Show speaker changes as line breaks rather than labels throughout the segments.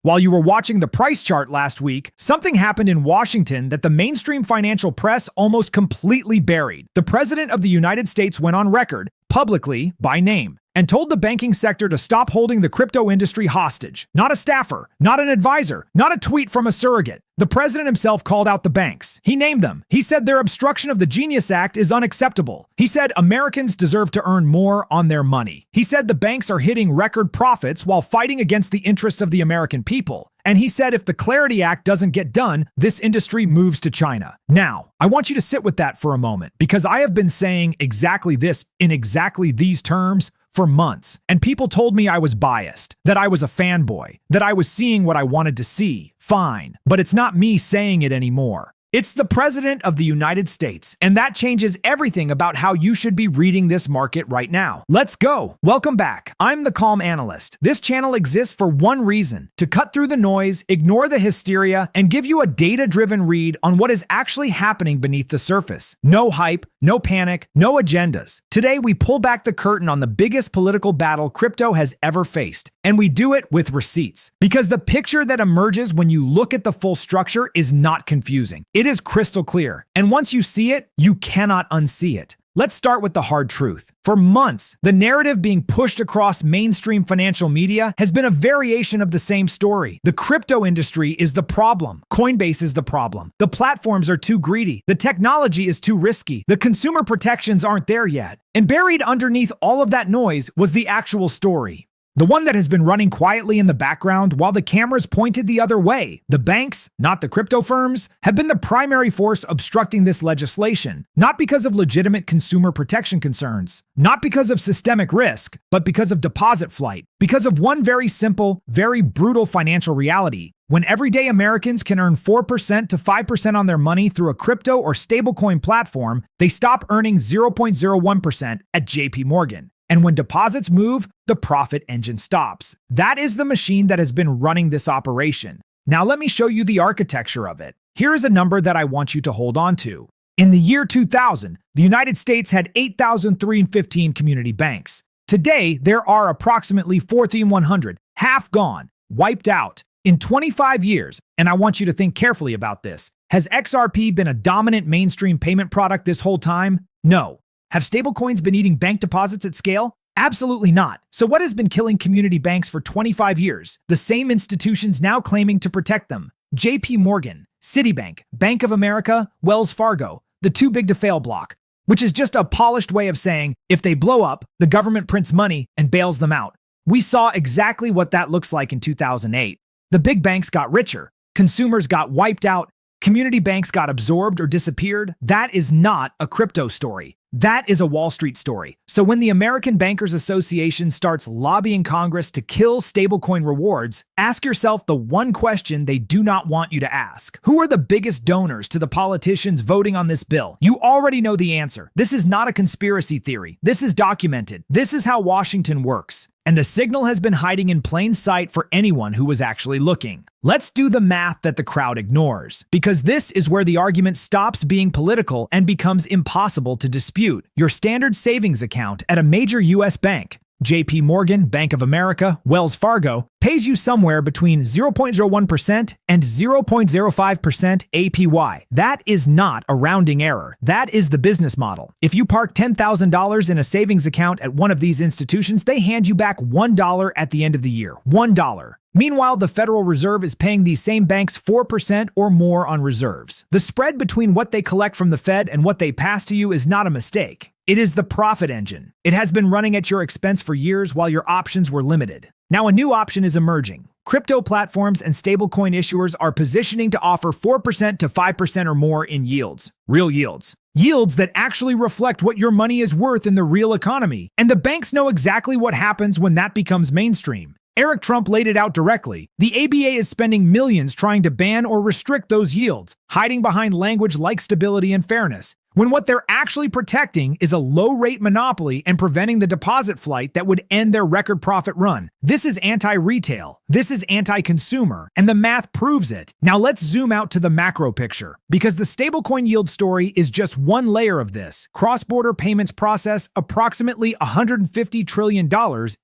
While you were watching the price chart last week, something happened in Washington that the mainstream financial press almost completely buried. The President of the United States went on record, publicly, by name, and told the banking sector to stop holding the crypto industry hostage. Not a staffer, not an advisor, not a tweet from a surrogate. The president himself called out the banks. He named them. He said their obstruction of the Genius Act is unacceptable. He said Americans deserve to earn more on their money. He said the banks are hitting record profits while fighting against the interests of the American people. And he said if the Clarity Act doesn't get done, this industry moves to China. Now, I want you to sit with that for a moment, because I have been saying exactly this in exactly these terms for months, and people told me I was biased, that I was a fanboy, that I was seeing what I wanted to see. Fine, but it's not me saying it anymore. It's the President of the United States, and that changes everything about how you should be reading this market right now. Let's go. Welcome back. I'm the Calm Analyst. This channel exists for one reason: to cut through the noise, ignore the hysteria, and give you a data-driven read on what is actually happening beneath the surface. No hype, no panic, no agendas. Today, we pull back the curtain on the biggest political battle crypto has ever faced, and we do it with receipts. Because the picture that emerges when you look at the full structure is not confusing. It is crystal clear, and once you see it, you cannot unsee it. Let's start with the hard truth. For months, the narrative being pushed across mainstream financial media has been a variation of the same story. The crypto industry is the problem. Coinbase is the problem. The platforms are too greedy. The technology is too risky. The consumer protections aren't there yet. And buried underneath all of that noise was the actual story. The one that has been running quietly in the background while the cameras pointed the other way. The banks, not the crypto firms, have been the primary force obstructing this legislation, not because of legitimate consumer protection concerns, not because of systemic risk, but because of deposit flight, because of one very simple, very brutal financial reality. When everyday Americans can earn 4% to 5% on their money through a crypto or stablecoin platform, they stop earning 0.01% at JP Morgan. And when deposits move, the profit engine stops. That is the machine that has been running this operation. Now let me show you the architecture of it. Here is a number that I want you to hold on to. In the year 2000, the United States had 8,315 community banks. Today, there are approximately 4,100, half gone, wiped out. In 25 years, and I want you to think carefully about this, has XRP been a dominant mainstream payment product this whole time? No. Have stablecoins been eating bank deposits at scale? Absolutely not. So what has been killing community banks for 25 years? The same institutions now claiming to protect them. JP Morgan, Citibank, Bank of America, Wells Fargo, the too big to fail block, which is just a polished way of saying if they blow up, the government prints money and bails them out. We saw exactly what that looks like in 2008. The big banks got richer, consumers got wiped out, community banks got absorbed or disappeared. That is not a crypto story. That is a Wall Street story. So when the American Bankers Association starts lobbying Congress to kill stablecoin rewards, ask yourself the one question they do not want you to ask. Who are the biggest donors to the politicians voting on this bill? You already know the answer. This is not a conspiracy theory. This is documented. This is how Washington works. And the signal has been hiding in plain sight for anyone who was actually looking. Let's do the math that the crowd ignores, because this is where the argument stops being political and becomes impossible to dispute. Your standard savings account at a major U.S. bank, JP Morgan, Bank of America, Wells Fargo, pays you somewhere between 0.01% and 0.05% APY. That is not a rounding error. That is the business model. If you park $10,000 in a savings account at one of these institutions, they hand you back $1 at the end of the year. $1. Meanwhile, the Federal Reserve is paying these same banks 4% or more on reserves. The spread between what they collect from the Fed and what they pass to you is not a mistake. It is the profit engine. It has been running at your expense for years while your options were limited. Now a new option is emerging. Crypto platforms and stablecoin issuers are positioning to offer 4% to 5% or more in yields. Real yields. Yields that actually reflect what your money is worth in the real economy. And the banks know exactly what happens when that becomes mainstream. Eric Trump laid it out directly. The ABA is spending millions trying to ban or restrict those yields, hiding behind language like stability and fairness. when what they're actually protecting is a low-rate monopoly and preventing the deposit flight that would end their record profit run. This is anti-retail. This is anti-consumer, and the math proves it. Now let's zoom out to the macro picture, because the stablecoin yield story is just one layer of this. Cross-border payments process approximately $150 trillion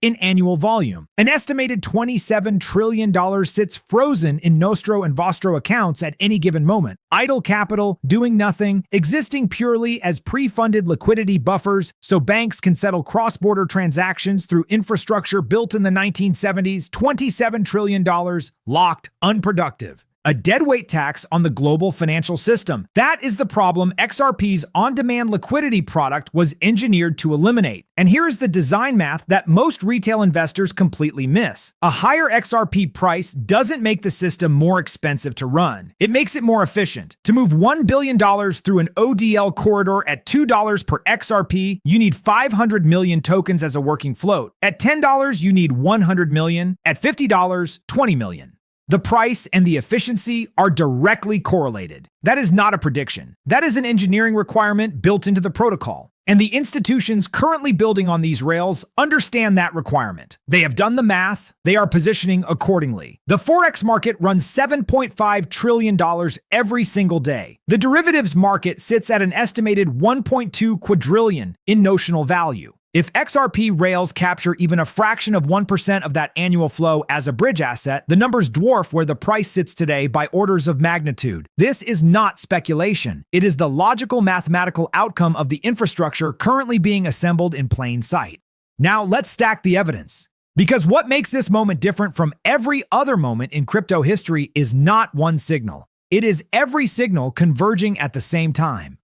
in annual volume. An estimated $27 trillion sits frozen in Nostro and Vostro accounts at any given moment. Idle capital, doing nothing, existing purely as pre-funded liquidity buffers so banks can settle cross-border transactions through infrastructure built in the 1970s, $27 trillion, locked, unproductive. A deadweight tax on the global financial system. That is the problem XRP's on-demand liquidity product was engineered to eliminate. And here is the design math that most retail investors completely miss. A higher XRP price doesn't make the system more expensive to run. It makes it more efficient. To move $1 billion through an ODL corridor at $2 per XRP, you need 500 million tokens as a working float. At $10, you need 100 million. At $50, 20 million. The price and the efficiency are directly correlated. That is not a prediction. That is an engineering requirement built into the protocol. And the institutions currently building on these rails understand that requirement. They have done the math. They are positioning accordingly. The Forex market runs $7.5 trillion every single day. The derivatives market sits at an estimated $1.2 quadrillion in notional value. If XRP rails capture even a fraction of 1% of that annual flow as a bridge asset, the numbers dwarf where the price sits today by orders of magnitude. This is not speculation. It is the logical mathematical outcome of the infrastructure currently being assembled in plain sight. Now let's stack the evidence. Because what makes this moment different from every other moment in crypto history is not one signal. It is every signal converging at the same time.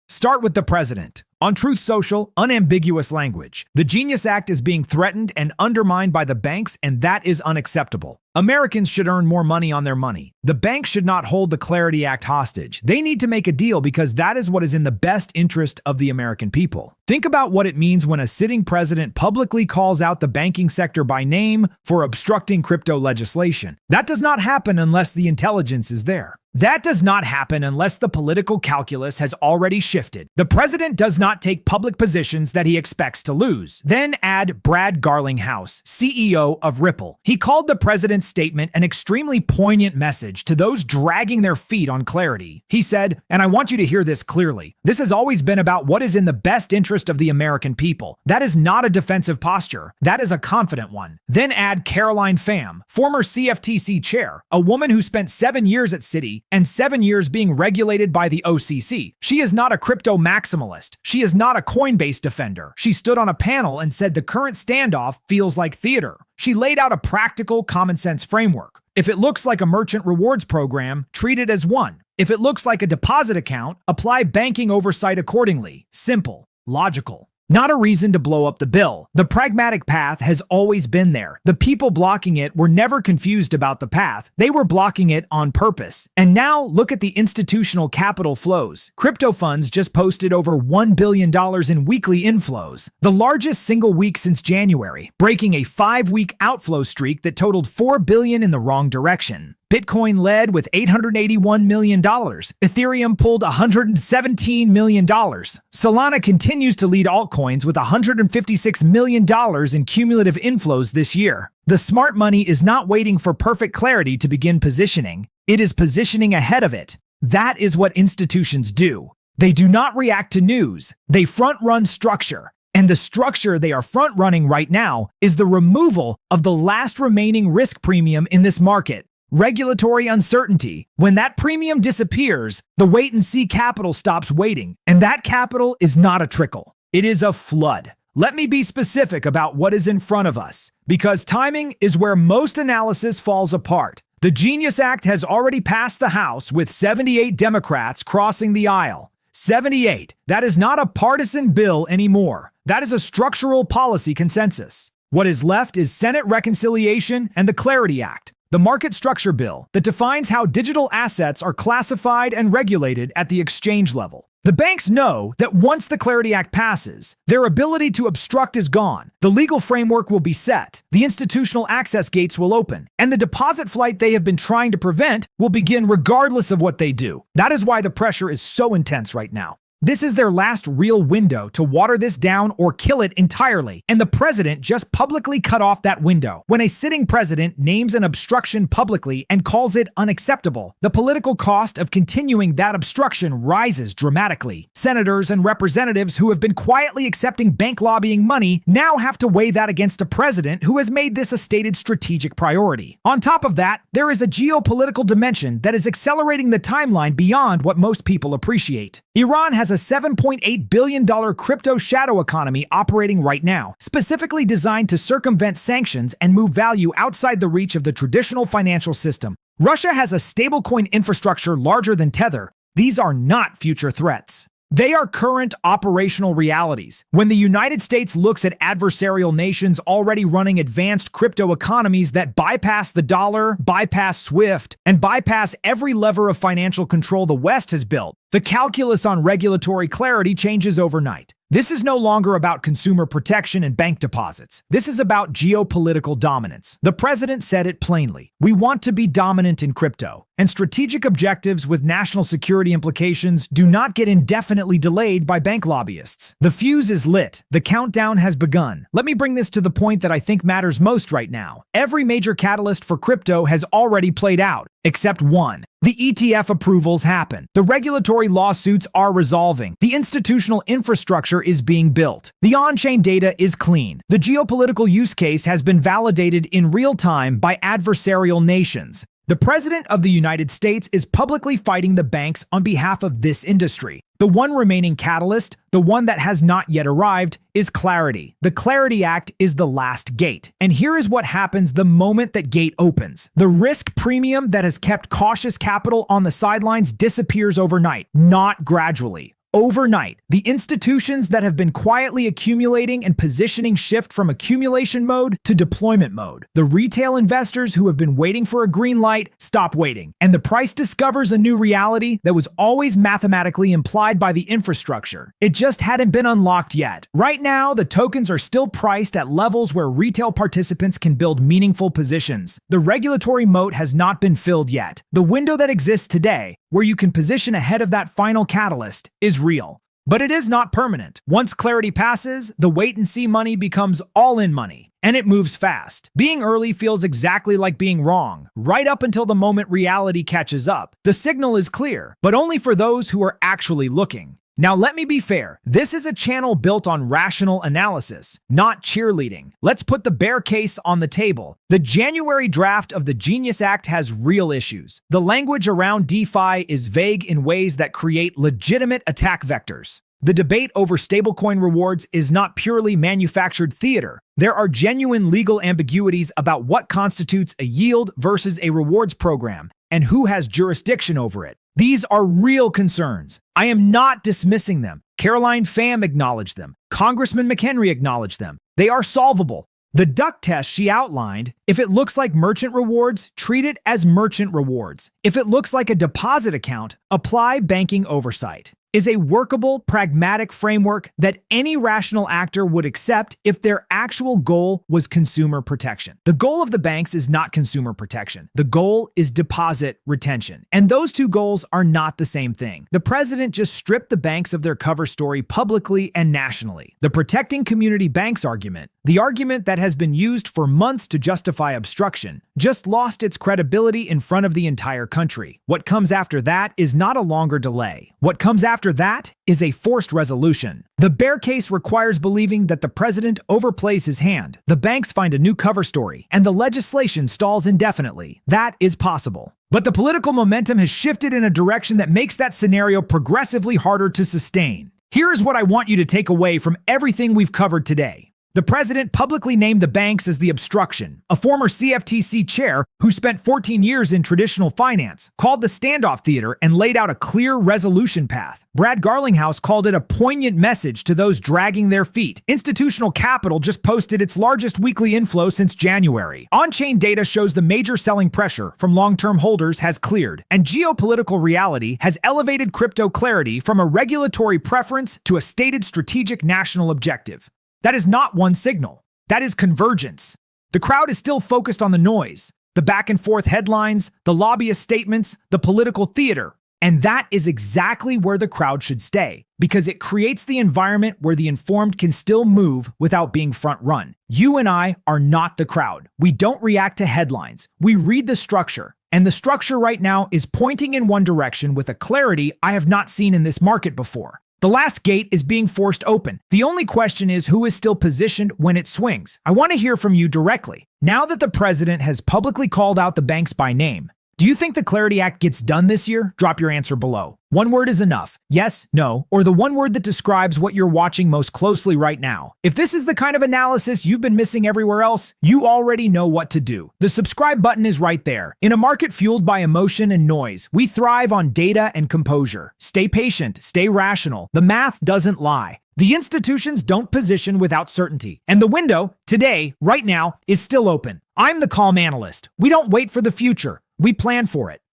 Start with the president. On Truth Social, unambiguous language. The Genius Act is being threatened and undermined by the banks, and that is unacceptable. Americans should earn more money on their money. The banks should not hold the Clarity Act hostage. They need to make a deal because that is what is in the best interest of the American people. Think about what it means when a sitting president publicly calls out the banking sector by name for obstructing crypto legislation. That does not happen unless the intelligence is there. That does not happen unless the political calculus has already shifted. The president does not take public positions that he expects to lose. Then add Brad Garlinghouse, CEO of Ripple. He called the president's statement an extremely poignant message to those dragging their feet on Clarity. He said, and I want you to hear this clearly, this has always been about what is in the best interest of the American people. That is not a defensive posture. That is a confident one. Then add Caroline Pham, former CFTC chair, a woman who spent 7 years at Citi and 7 years being regulated by the OCC. She is not a crypto maximalist. She is not a Coinbase defender. She stood on a panel and said the current standoff feels like theater. She laid out a practical, common-sense framework. If it looks like a merchant rewards program, treat it as one. If it looks like a deposit account, apply banking oversight accordingly. Simple, logical. Not a reason to blow up the bill. The pragmatic path has always been there. The people blocking it were never confused about the path. They were blocking it on purpose. And now look at the institutional capital flows. Crypto funds just posted over $1 billion in weekly inflows, the largest single week since January, breaking a 5-week outflow streak that totaled $4 billion in the wrong direction. Bitcoin led with $881 million. Ethereum pulled $117 million. Solana continues to lead altcoins with $156 million in cumulative inflows this year. The smart money is not waiting for perfect clarity to begin positioning. It is positioning ahead of it. That is what institutions do. They do not react to news. They front-run structure. And the structure they are front-running right now is the removal of the last remaining risk premium in this market. Regulatory uncertainty. When that premium disappears, the wait-and-see capital stops waiting, and that capital is not a trickle. It is a flood. Let me be specific about what is in front of us, because timing is where most analysis falls apart. The Genius Act has already passed the House with 78 Democrats crossing the aisle. 78. That is not a partisan bill anymore. That is a structural policy consensus. What is left is Senate reconciliation and the Clarity Act, the market structure bill that defines how digital assets are classified and regulated at the exchange level. The banks know that once the Clarity Act passes, their ability to obstruct is gone. The legal framework will be set, the institutional access gates will open, and the deposit flight they have been trying to prevent will begin regardless of what they do. That is why the pressure is so intense right now. This is their last real window to water this down or kill it entirely, and the president just publicly cut off that window. When a sitting president names an obstruction publicly and calls it unacceptable, the political cost of continuing that obstruction rises dramatically. Senators and representatives who have been quietly accepting bank lobbying money now have to weigh that against a president who has made this a stated strategic priority. On top of that, there is a geopolitical dimension that is accelerating the timeline beyond what most people appreciate. Iran has a $7.8 billion crypto shadow economy operating right now, specifically designed to circumvent sanctions and move value outside the reach of the traditional financial system. Russia has a stablecoin infrastructure larger than Tether. These are not future threats. They are current operational realities. When the United States looks at adversarial nations already running advanced crypto economies that bypass the dollar, bypass SWIFT, and bypass every lever of financial control the West has built, the calculus on regulatory clarity changes overnight. This is no longer about consumer protection and bank deposits. This is about geopolitical dominance. The president said it plainly. We want to be dominant in crypto, and strategic objectives with national security implications do not get indefinitely delayed by bank lobbyists. The fuse is lit. The countdown has begun. Let me bring this to the point that I think matters most right now. Every major catalyst for crypto has already played out, except one. The ETF approvals happen. The regulatory lawsuits are resolving. The institutional infrastructure is being built. The on-chain data is clean. The geopolitical use case has been validated in real time by adversarial nations. The President of the United States is publicly fighting the banks on behalf of this industry. The one remaining catalyst, the one that has not yet arrived, is clarity. The Clarity Act is the last gate. And here is what happens the moment that gate opens. The risk premium that has kept cautious capital on the sidelines disappears overnight, not gradually. Overnight, the institutions that have been quietly accumulating and positioning shift from accumulation mode to deployment mode. The retail investors who have been waiting for a green light stop waiting, and the price discovers a new reality that was always mathematically implied by the infrastructure. It just hadn't been unlocked yet. Right now, the tokens are still priced at levels where retail participants can build meaningful positions. The regulatory moat has not been filled yet. The window that exists today, where you can position ahead of that final catalyst, is real. But it is not permanent. Once clarity passes, the wait-and-see money becomes all-in money, and it moves fast. Being early feels exactly like being wrong, right up until the moment reality catches up. The signal is clear, but only for those who are actually looking. Now let me be fair, this is a channel built on rational analysis, not cheerleading. Let's put the bear case on the table. The January draft of the Genius Act has real issues. The language around DeFi is vague in ways that create legitimate attack vectors. The debate over stablecoin rewards is not purely manufactured theater. There are genuine legal ambiguities about what constitutes a yield versus a rewards program, and who has jurisdiction over it. These are real concerns. I am not dismissing them. Caroline Pham acknowledged them. Congressman McHenry acknowledged them. They are solvable. The duck test she outlined, if it looks like merchant rewards, treat it as merchant rewards. If it looks like a deposit account, apply banking oversight. Is a workable, pragmatic framework that any rational actor would accept if their actual goal was consumer protection. The goal of the banks is not consumer protection. The goal is deposit retention. And those two goals are not the same thing. The president just stripped the banks of their cover story publicly and nationally. The protecting community banks argument, the argument that has been used for months to justify obstruction, just lost its credibility in front of the entire country. What comes after that is not a longer delay. What comes after that is a forced resolution. The bear case requires believing that the president overplays his hand, the banks find a new cover story, and the legislation stalls indefinitely. That is possible. But the political momentum has shifted in a direction that makes that scenario progressively harder to sustain. Here is what I want you to take away from everything we've covered today. The president publicly named the banks as the obstruction. A former CFTC chair who spent 14 years in traditional finance called the standoff theater and laid out a clear resolution path. Brad Garlinghouse called it a poignant message to those dragging their feet. Institutional Capital just posted its largest weekly inflow since January. On-chain data shows the major selling pressure from long-term holders has cleared, and geopolitical reality has elevated crypto clarity from a regulatory preference to a stated strategic national objective. That is not one signal. That is convergence. The crowd is still focused on the noise, the back and forth headlines, the lobbyist statements, the political theater. And that is exactly where the crowd should stay, because it creates the environment where the informed can still move without being front run. You and I are not the crowd. We don't react to headlines. We read the structure. And the structure right now is pointing in one direction with a clarity I have not seen in this market before. The last gate is being forced open. The only question is who is still positioned when it swings. I want to hear from you directly. Now that the president has publicly called out the banks by name, do you think the Clarity Act gets done this year? Drop your answer below. One word is enough. Yes, no, or the one word that describes what you're watching most closely right now. If this is the kind of analysis you've been missing everywhere else, you already know what to do. The subscribe button is right there. In a market fueled by emotion and noise, we thrive on data and composure. Stay patient, stay rational. The math doesn't lie. The institutions don't position without certainty. And the window, today, right now, is still open. I'm the calm analyst. We don't wait for the future. We plan for it.